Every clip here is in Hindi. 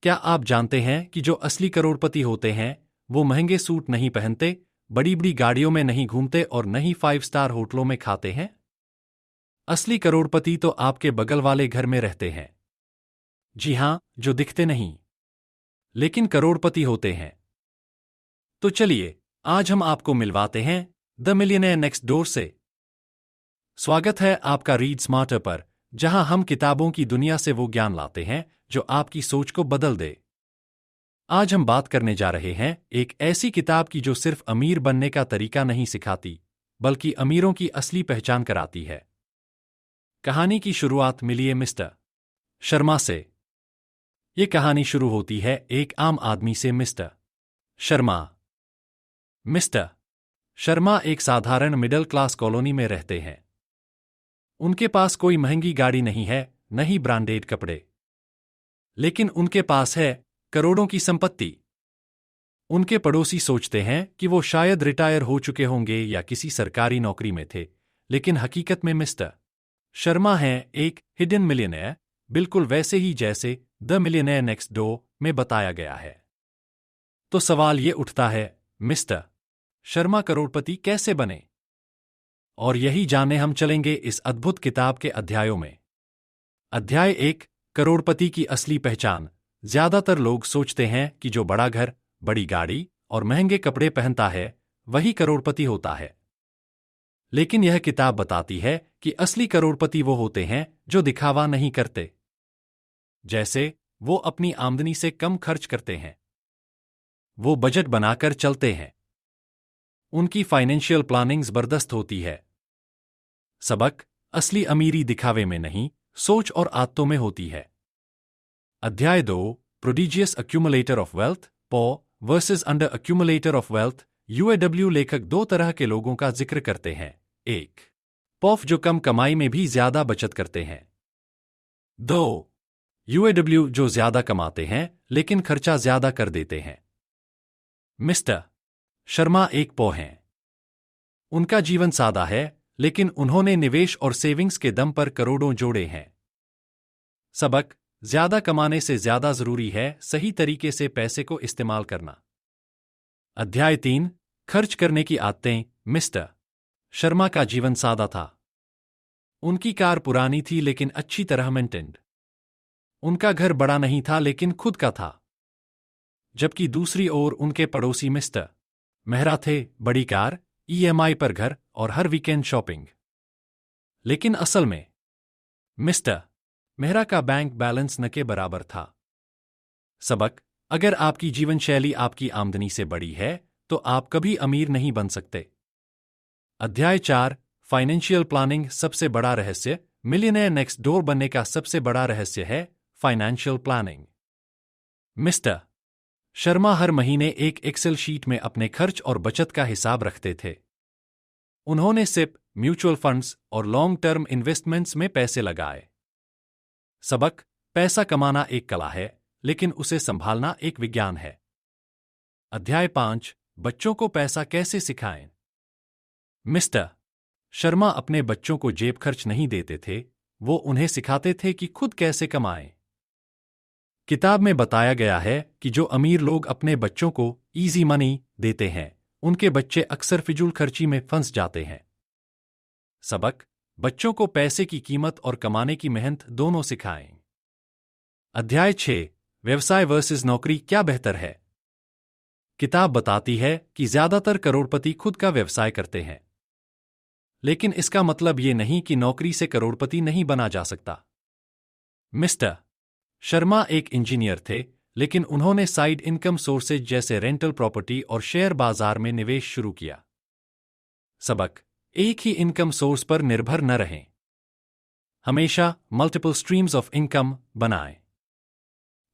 क्या आप जानते हैं कि जो असली करोड़पति होते हैं वो महंगे सूट नहीं पहनते, बड़ी बड़ी गाड़ियों में नहीं घूमते और न ही 5 स्टार होटलों में खाते हैं? असली करोड़पति तो आपके बगल वाले घर में रहते हैं। जी हां, जो दिखते नहीं लेकिन करोड़पति होते हैं। तो चलिए आज हम आपको मिलवाते हैं द मिलियनेयर नेक्स्ट डोर से। स्वागत है आपका रीड स्मार्टर पर, जहां हम किताबों की दुनिया से वो ज्ञान लाते हैं जो आपकी सोच को बदल दे। आज हम बात करने जा रहे हैं एक ऐसी किताब की जो सिर्फ अमीर बनने का तरीका नहीं सिखाती, बल्कि अमीरों की असली पहचान कराती है। कहानी की शुरुआत मिलिए मिस्टर शर्मा से। ये कहानी शुरू होती है एक आम आदमी से, मिस्टर शर्मा। मिस्टर शर्मा एक साधारण मिडिल क्लास कॉलोनी में रहते हैं। उनके पास कोई महंगी गाड़ी नहीं है, न ही ब्रांडेड कपड़े, लेकिन उनके पास है करोड़ों की संपत्ति। उनके पड़ोसी सोचते हैं कि वो शायद रिटायर हो चुके होंगे या किसी सरकारी नौकरी में थे, लेकिन हकीकत में मिस्टर शर्मा हैं एक हिडन मिलियनेयर, बिल्कुल वैसे ही जैसे द मिलियनेयर नेक्स्ट डोर में बताया गया है। तो सवाल ये उठता है, मिस्टर शर्मा करोड़पति कैसे बने? और यही जानने हम चलेंगे इस अद्भुत किताब के अध्यायों में। अध्याय 1, करोड़पति की असली पहचान। ज्यादातर लोग सोचते हैं कि जो बड़ा घर, बड़ी गाड़ी और महंगे कपड़े पहनता है वही करोड़पति होता है। लेकिन यह किताब बताती है कि असली करोड़पति वो होते हैं जो दिखावा नहीं करते। जैसे वो अपनी आमदनी से कम खर्च करते हैं, वो बजट बनाकर चलते हैं, उनकी फाइनेंशियल प्लानिंग जबरदस्त होती है। सबक असली अमीरी दिखावे में नहीं, सोच और आदतों में होती है। अध्याय 2, प्रोडिजियस अक्यूमुलेटर ऑफ वेल्थ, पॉ versus under accumulator of wealth. UAW लेखक दो तरह के लोगों का जिक्र करते हैं। एक, पॉफ जो कम कमाई में भी ज्यादा बचत करते हैं। 2, यूएडब्ल्यू जो ज्यादा कमाते हैं लेकिन खर्चा ज्यादा कर देते हैं। मिस्टर शर्मा एक पॉ हैं। उनका जीवन सादा है, लेकिन उन्होंने निवेश और सेविंग्स के दम पर करोड़ों जोड़े हैं। सबक ज्यादा कमाने से ज्यादा जरूरी है सही तरीके से पैसे को इस्तेमाल करना। अध्याय 3, खर्च करने की आदतें। मिस्टर शर्मा का जीवन सादा था। उनकी कार पुरानी थी लेकिन अच्छी तरह मेंटेन्ड। उनका घर बड़ा नहीं था लेकिन खुद का था। जबकि दूसरी ओर उनके पड़ोसी मिस्टर मेहरा थे, बड़ी कार, ईएमआई पर घर और हर वीकेंड शॉपिंग। लेकिन असल में मिस्टर मेहरा का बैंक बैलेंस न के बराबर था। सबक अगर आपकी जीवन शैली आपकी आमदनी से बड़ी है तो आप कभी अमीर नहीं बन सकते। अध्याय 4, फाइनेंशियल प्लानिंग। सबसे बड़ा रहस्य। मिलियनेयर नेक्स्ट डोर बनने का सबसे बड़ा रहस्य है फाइनेंशियल प्लानिंग। मिस्टर शर्मा हर महीने एक एक्सेल शीट में अपने खर्च और बचत का हिसाब रखते थे। उन्होंने सिप, म्यूचुअल फंड्स और लॉन्ग टर्म इन्वेस्टमेंट्स में पैसे लगाए। सबक पैसा कमाना एक कला है, लेकिन उसे संभालना एक विज्ञान है। अध्याय 5, बच्चों को पैसा कैसे सिखाएं। मिस्टर शर्मा अपने बच्चों को जेब खर्च नहीं देते थे, वो उन्हें सिखाते थे कि खुद कैसे कमाएं। किताब में बताया गया है कि जो अमीर लोग अपने बच्चों को इजी मनी देते हैं, उनके बच्चे अक्सर फिजूल खर्ची में फंस जाते हैं। सबक बच्चों को पैसे की कीमत और कमाने की मेहनत दोनों सिखाएं। अध्याय 6, व्यवसाय वर्सेस नौकरी, क्या बेहतर है। किताब बताती है कि ज्यादातर करोड़पति खुद का व्यवसाय करते हैं, लेकिन इसका मतलब ये नहीं कि नौकरी से करोड़पति नहीं बना जा सकता। मिस्टर शर्मा एक इंजीनियर थे, लेकिन उन्होंने साइड इनकम सोर्सेज जैसे रेंटल प्रॉपर्टी और शेयर बाजार में निवेश शुरू किया। सबक एक ही इनकम सोर्स पर निर्भर न रहें, हमेशा मल्टीपल स्ट्रीम्स ऑफ इनकम बनाएं।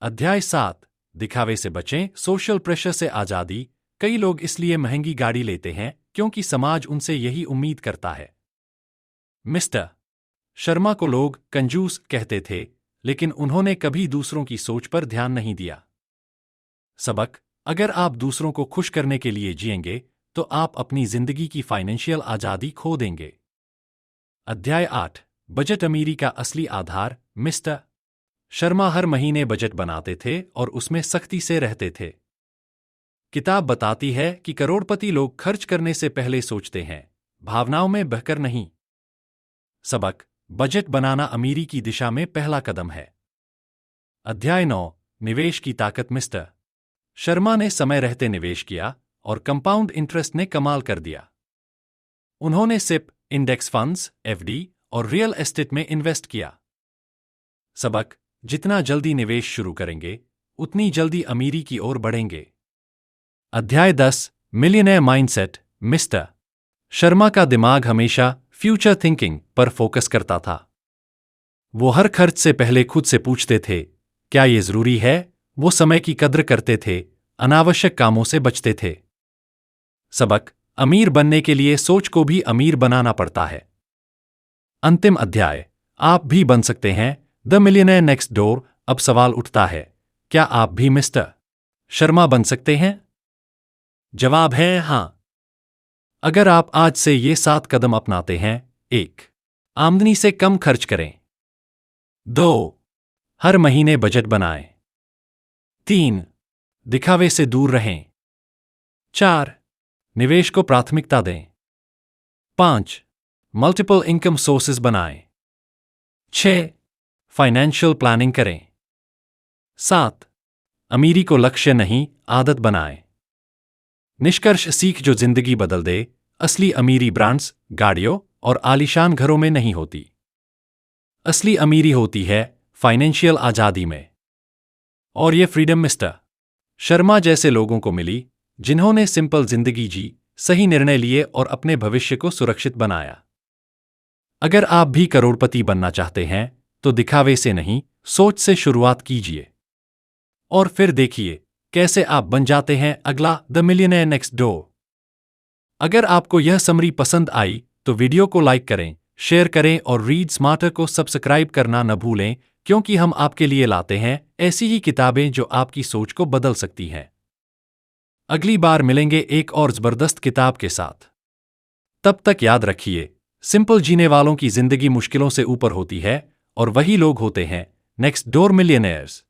अध्याय 7, दिखावे से बचें, सोशल प्रेशर से आजादी। कई लोग इसलिए महंगी गाड़ी लेते हैं क्योंकि समाज उनसे यही उम्मीद करता है। मिस्टर शर्मा को लोग कंजूस कहते थे, लेकिन उन्होंने कभी दूसरों की सोच पर ध्यान नहीं दिया। सबक अगर आप दूसरों को खुश करने के लिए जिएंगे तो आप अपनी जिंदगी की फाइनेंशियल आजादी खो देंगे। अध्याय 8, बजट अमीरी का असली आधार। मिस्टर शर्मा हर महीने बजट बनाते थे और उसमें सख्ती से रहते थे। किताब बताती है कि करोड़पति लोग खर्च करने से पहले सोचते हैं, भावनाओं में बहकर नहीं। सबक: बजट बनाना अमीरी की दिशा में पहला कदम है। अध्याय 9: निवेश की ताकत। मिस्टर शर्मा ने समय रहते निवेश किया और कंपाउंड इंटरेस्ट ने कमाल कर दिया। उन्होंने सिप, इंडेक्स फंड्स, एफडी और रियल एस्टेट में इन्वेस्ट किया। सबक: जितना जल्दी निवेश शुरू करेंगे, उतनी जल्दी अमीरी की ओर बढ़ेंगे। अध्याय 10: मिलियनेयर माइंडसेट। मिस्टर शर्मा का दिमाग हमेशा फ्यूचर थिंकिंग पर फोकस करता था। वो हर खर्च से पहले खुद से पूछते थे, क्या ये जरूरी है? वो समय की कद्र करते थे, अनावश्यक कामों से बचते थे। सबक: अमीर बनने के लिए सोच को भी अमीर बनाना पड़ता है। अंतिम अध्याय: आप भी बन सकते हैं, द मिलियनेयर नेक्स्ट डोर। अब सवाल उठता है, क्या आप भी मिस्टर शर्मा बन सकते हैं? जवाब है हां। अगर आप आज से ये 7 कदम अपनाते हैं। 1. आमदनी से कम खर्च करें। 2. हर महीने बजट बनाएं। 3. दिखावे से दूर रहें। 4. निवेश को प्राथमिकता दें। 5. मल्टीपल इनकम सोर्सेज बनाएं। 6. फाइनेंशियल प्लानिंग करें। 7. अमीरी को लक्ष्य नहीं, आदत बनाएं। निष्कर्ष: सीख जो जिंदगी बदल दे। असली अमीरी ब्रांड्स, गाड़ियों और आलीशान घरों में नहीं होती। असली अमीरी होती है फाइनेंशियल आजादी में। और ये फ्रीडम मिस्टर शर्मा जैसे लोगों को मिली, जिन्होंने सिंपल जिंदगी जी, सही निर्णय लिए और अपने भविष्य को सुरक्षित बनाया। अगर आप भी करोड़पति बनना चाहते हैं, तो दिखावे से नहीं, सोच से शुरुआत कीजिए। और फिर देखिए कैसे आप बन जाते हैं अगला द मिलियनेयर नेक्स्ट डोर। अगर आपको यह समरी पसंद आई तो वीडियो को लाइक करें, शेयर करें और रीड स्मार्टर को सब्सक्राइब करना न भूलें, क्योंकि हम आपके लिए लाते हैं ऐसी ही किताबें जो आपकी सोच को बदल सकती हैं। अगली बार मिलेंगे एक और जबरदस्त किताब के साथ। तब तक याद रखिए, सिंपल जीने वालों की जिंदगी मुश्किलों से ऊपर होती है और वही लोग होते हैं नेक्स्ट डोर मिलियनेयर्स।